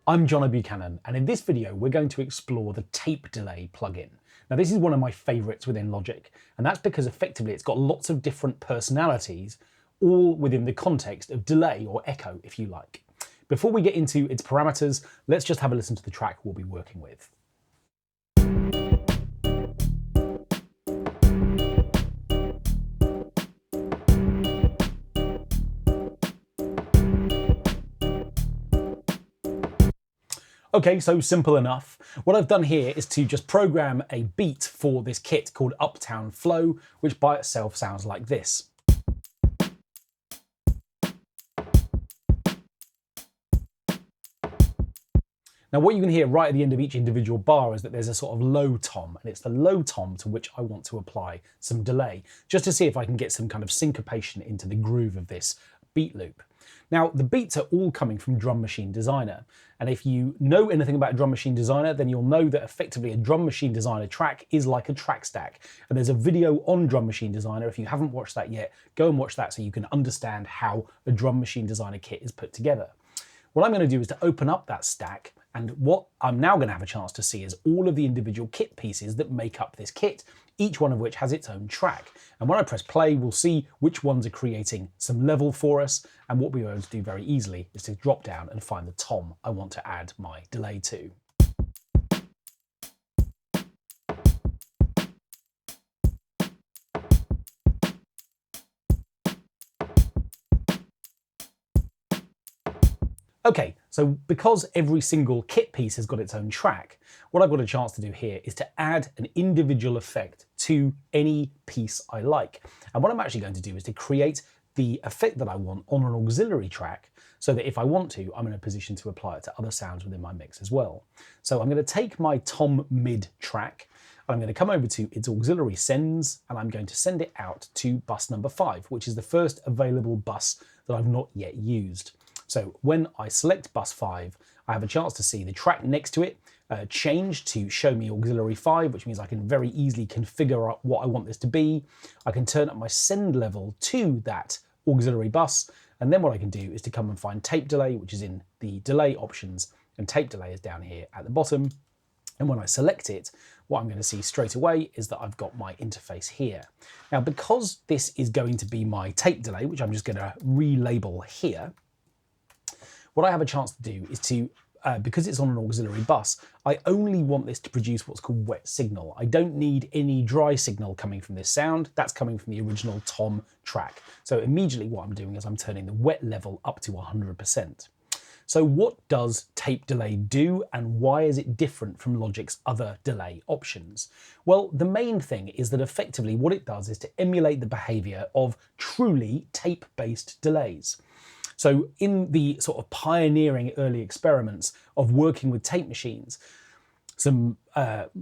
I'm Jono Buchanan, and in this video we're going to explore the tape delay plugin. Now this is one of my favourites within Logic, and that's because effectively it's got lots of different personalities, all within the context of delay or echo, if you like. Before we get into its parameters, let's just have a listen to the track we'll be working with. Okay, so simple enough. What I've done here is to just program a beat for this kit called Uptown Flow, which by itself sounds like this. Now what you can hear right at the end of each individual bar is that there's a sort of low tom, and it's the low tom to which I want to apply some delay, just to see if I can get some kind of syncopation into the groove of this beat loop. Now, the beats are all coming from Drum Machine Designer, and if you know anything about Drum Machine Designer, then you'll know that effectively a Drum Machine Designer track is like a track stack. And there's a video on Drum Machine Designer. If you haven't watched that yet, go and watch that so you can understand how a Drum Machine Designer kit is put together. What I'm going to do is to open up that stack, and what I'm now going to have a chance to see is all of the individual kit pieces that make up this kit, each one of which has its own track. And when I press play, we'll see which ones are creating some level for us, and what we're able to do very easily is to drop down and find the tom I want to add my delay to. Okay, so because every single kit piece has got its own track, what I've got a chance to do here is to add an individual effect to any piece I like. And what I'm actually going to do is to create the effect that I want on an auxiliary track, so that if I want to, I'm in a position to apply it to other sounds within my mix as well. So I'm going to take my tom mid track, and I'm going to come over to its auxiliary sends, and I'm going to send it out to bus number 5, which is the first available bus that I've not yet used. So when I select bus 5, I have a chance to see the track next to it change to show me auxiliary 5, which means I can very easily configure up what I want this to be. I can turn up my send level to that auxiliary bus, and then what I can do is to come and find tape delay, which is in the delay options, and tape delay is down here at the bottom. And when I select it, what I'm going to see straight away is that I've got my interface here. Now, because this is going to be my tape delay, which I'm just going to relabel here, what I have a chance to do is to, because it's on an auxiliary bus, I only want this to produce what's called wet signal. I don't need any dry signal coming from this sound. That's coming from the original tom track. So immediately what I'm doing is I'm turning the wet level up to 100%. So what does tape delay do, and why is it different from Logic's other delay options? Well, the main thing is that effectively what it does is to emulate the behavior of truly tape-based delays. So in the sort of pioneering early experiments of working with tape machines, some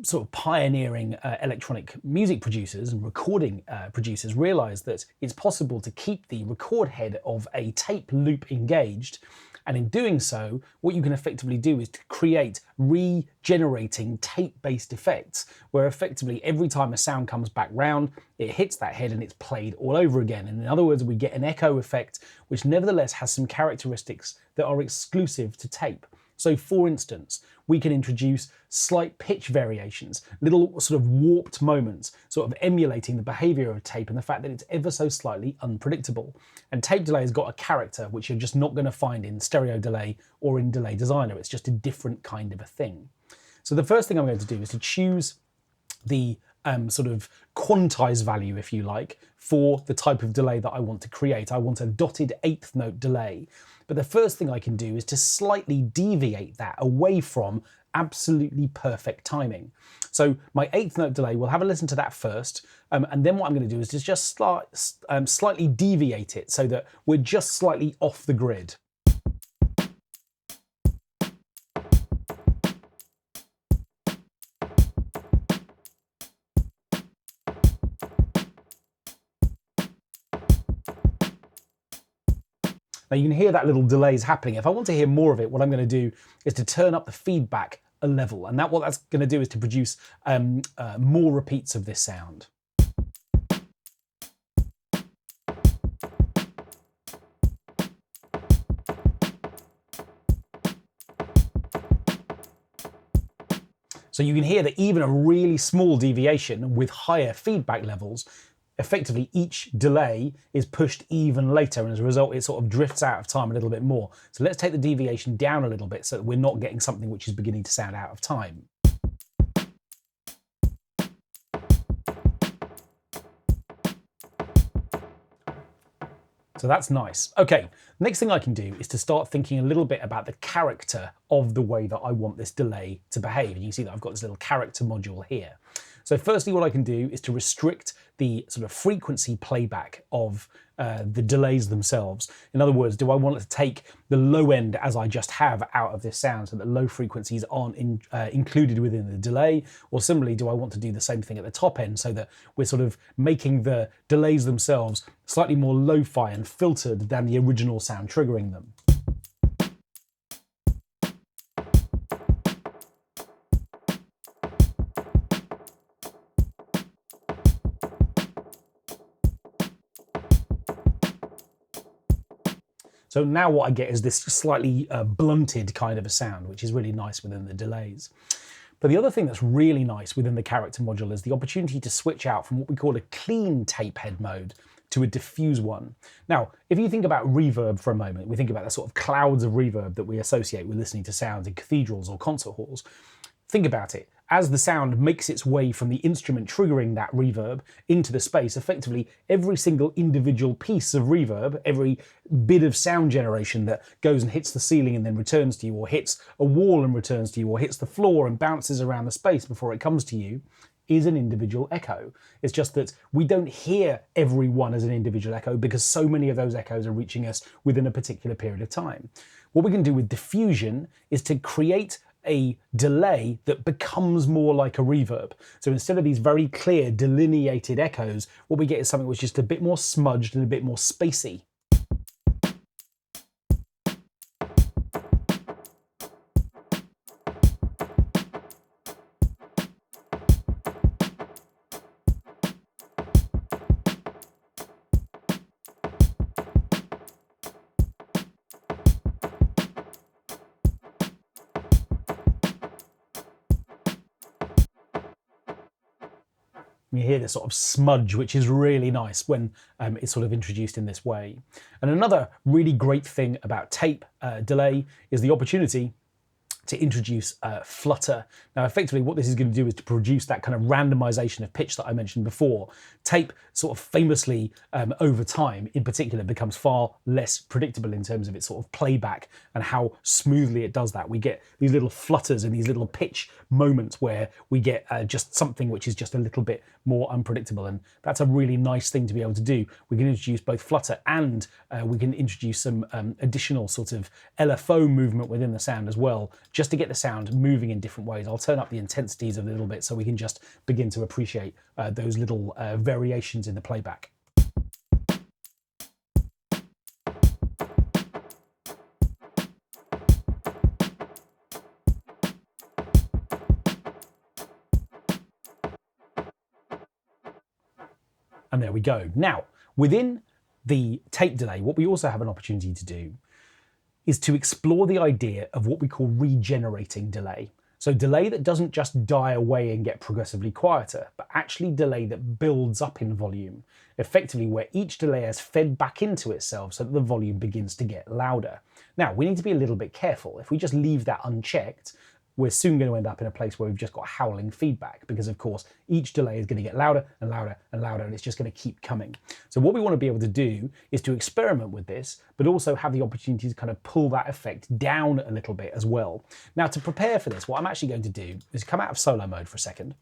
sort of pioneering electronic music producers and recording producers realized that it's possible to keep the record head of a tape loop engaged. And in doing so, what you can effectively do is to create regenerating tape-based effects, where effectively every time a sound comes back round, it hits that head and it's played all over again. And in other words, we get an echo effect, which nevertheless has some characteristics that are exclusive to tape. So for instance, we can introduce slight pitch variations, little sort of warped moments, sort of emulating the behavior of tape and the fact that it's ever so slightly unpredictable. And tape delay has got a character which you're just not going to find in stereo delay or in Delay Designer. It's just a different kind of a thing. So the first thing I'm going to do is to choose the sort of quantized value, if you like, for the type of delay that I want to create. I want a dotted 8th note delay. But the first thing I can do is to slightly deviate that away from absolutely perfect timing. So my 8th note delay, we'll have a listen to that first, and then what I'm going to do is to just slightly deviate it so that we're just slightly off the grid. Now you can hear that little delay is happening. If I want to hear more of it, what I'm going to do is to turn up the feedback a level, and what that's going to do is to produce more repeats of this sound. So you can hear that even a really small deviation with higher feedback levels, effectively each delay is pushed even later, and as a result it sort of drifts out of time a little bit more. So let's take the deviation down a little bit so that we're not getting something which is beginning to sound out of time. So that's nice. Okay, next thing I can do is to start thinking a little bit about the character of the way that I want this delay to behave. And you can see that I've got this little character module here. So firstly, what I can do is to restrict the sort of frequency playback of the delays themselves. In other words, do I want it to take the low end as I just have out of this sound so that low frequencies aren't included within the delay? Or similarly, do I want to do the same thing at the top end so that we're sort of making the delays themselves slightly more lo-fi and filtered than the original sound triggering them? So now what I get is this slightly blunted kind of a sound, which is really nice within the delays. But the other thing that's really nice within the character module is the opportunity to switch out from what we call a clean tape head mode to a diffuse one. Now, if you think about reverb for a moment, we think about the sort of clouds of reverb that we associate with listening to sounds in cathedrals or concert halls. Think about it. As the sound makes its way from the instrument triggering that reverb into the space, effectively every single individual piece of reverb, every bit of sound generation that goes and hits the ceiling and then returns to you, or hits a wall and returns to you, or hits the floor and bounces around the space before it comes to you, is an individual echo. It's just that we don't hear every one as an individual echo because so many of those echoes are reaching us within a particular period of time. What we can do with diffusion is to create a delay that becomes more like a reverb. So instead of these very clear delineated echoes, what we get is something which is just a bit more smudged and a bit more spacey. You hear this sort of smudge, which is really nice when it's sort of introduced in this way. And another really great thing about tape delay is the opportunity to introduce flutter. Now, effectively, what this is going to do is to produce that kind of randomization of pitch that I mentioned before. Tape sort of famously, over time, in particular, becomes far less predictable in terms of its sort of playback and how smoothly it does that. We get these little flutters and these little pitch moments where we get just something which is just a little bit more unpredictable, and that's a really nice thing to be able to do. We can introduce both flutter and we can introduce some additional sort of LFO movement within the sound as well, just to get the sound moving in different ways. I'll turn up the intensities a little bit so we can just begin to appreciate those little variations in the playback. And there we go. Now, within the tape delay, what we also have an opportunity to do is to explore the idea of what we call regenerating delay. So delay that doesn't just die away and get progressively quieter, but actually delay that builds up in volume, effectively where each delay has fed back into itself so that the volume begins to get louder. Now, we need to be a little bit careful. If we just leave that unchecked, we're soon going to end up in a place where we've just got howling feedback, because of course each delay is going to get louder and louder and louder, and it's just going to keep coming. So what we want to be able to do is to experiment with this, but also have the opportunity to kind of pull that effect down a little bit as well. Now, to prepare for this, what I'm actually going to do is come out of solo mode for a second.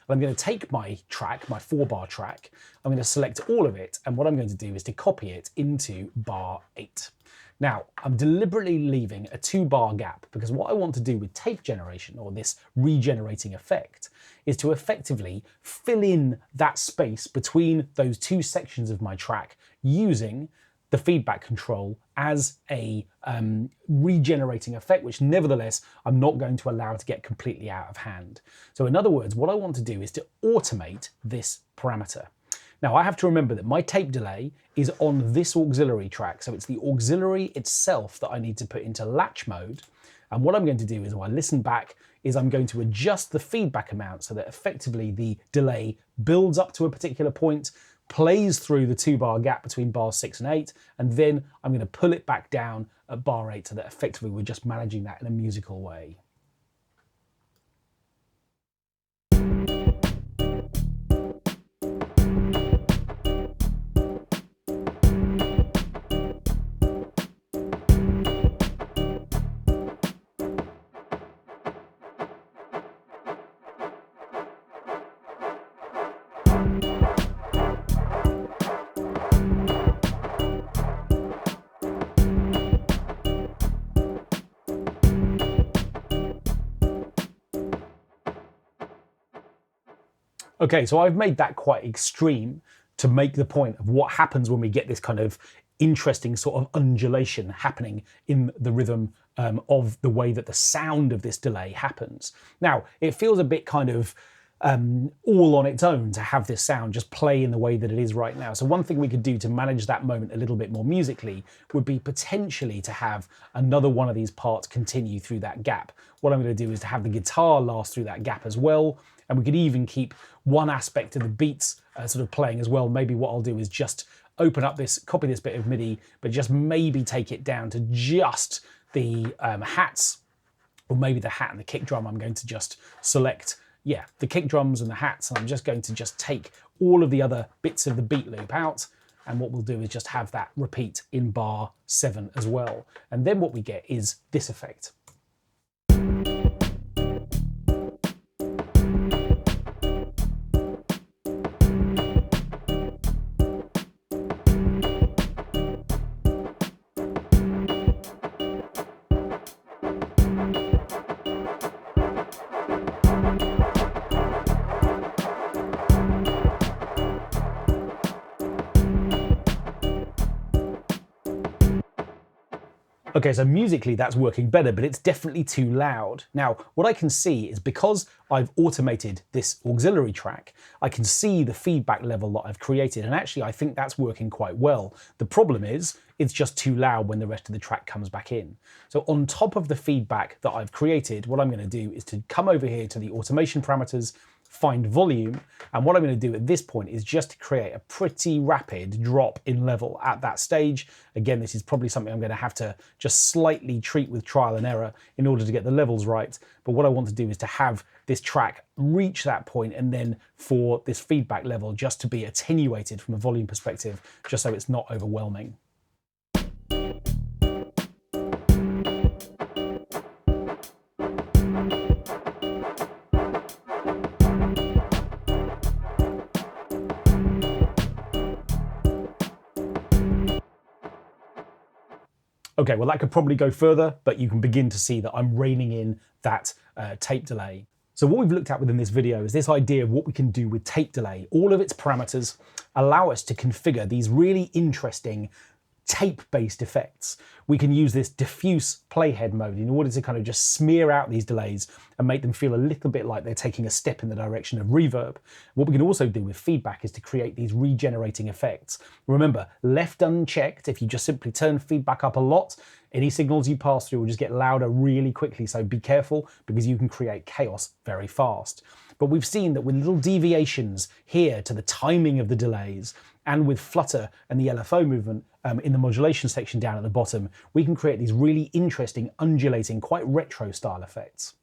I'm going to take my track, my 4-bar track, I'm going to select all of it, and what I'm going to do is to copy it into bar 8. Now, I'm deliberately leaving a 2-bar gap because what I want to do with tape generation, or this regenerating effect, is to effectively fill in that space between those two sections of my track using the feedback control as a regenerating effect, which nevertheless I'm not going to allow to get completely out of hand. So in other words, what I want to do is to automate this parameter. Now, I have to remember that my tape delay is on this auxiliary track, so it's the auxiliary itself that I need to put into latch mode, And what I'm going to do is, when I listen back, is I'm going to adjust the feedback amount so that effectively the delay builds up to a particular point, plays through the 2-bar gap between bars 6 and 8, and then I'm going to pull it back down at bar 8 so that effectively we're just managing that in a musical way. Okay, so I've made that quite extreme to make the point of what happens when we get this kind of interesting sort of undulation happening in the rhythm of the way that the sound of this delay happens. Now, it feels a bit kind of all on its own to have this sound just play in the way that it is right now. So one thing we could do to manage that moment a little bit more musically would be potentially to have another one of these parts continue through that gap. What I'm going to do is to have the guitar last through that gap as well, and we could even keep one aspect of the beats sort of playing as well. Maybe what I'll do is just open up this, copy this bit of MIDI, but just maybe take it down to just the hats, or maybe the hat and the kick drum. I'm going to just select, yeah, the kick drums and the hats, and I'm just going to just take all of the other bits of the beat loop out, and what we'll do is just have that repeat in bar 7 as well. And then what we get is this effect. Okay, so musically that's working better, but it's definitely too loud. Now, what I can see is because I've automated this auxiliary track, I can see the feedback level that I've created, and actually I think that's working quite well. The problem is, it's just too loud when the rest of the track comes back in. So on top of the feedback that I've created, what I'm going to do is to come over here to the automation parameters, find volume, and what I'm going to do at this point is just to create a pretty rapid drop in level at that stage. Again, this is probably something I'm going to have to just slightly treat with trial and error in order to get the levels right. But what I want to do is to have this track reach that point, and then for this feedback level just to be attenuated from a volume perspective, just so it's not overwhelming. Okay, well that could probably go further, but you can begin to see that I'm reining in that tape delay. So what we've looked at within this video is this idea of what we can do with tape delay. All of its parameters allow us to configure these really interesting tape-based effects. We can use this diffuse playhead mode in order to kind of just smear out these delays and make them feel a little bit like they're taking a step in the direction of reverb. What we can also do with feedback is to create these regenerating effects. Remember, left unchecked, if you just simply turn feedback up a lot, any signals you pass through will just get louder really quickly, so be careful because you can create chaos very fast. But we've seen that with little deviations here to the timing of the delays, and with Flutter and the LFO movement in the modulation section down at the bottom, we can create these really interesting, undulating, quite retro style effects.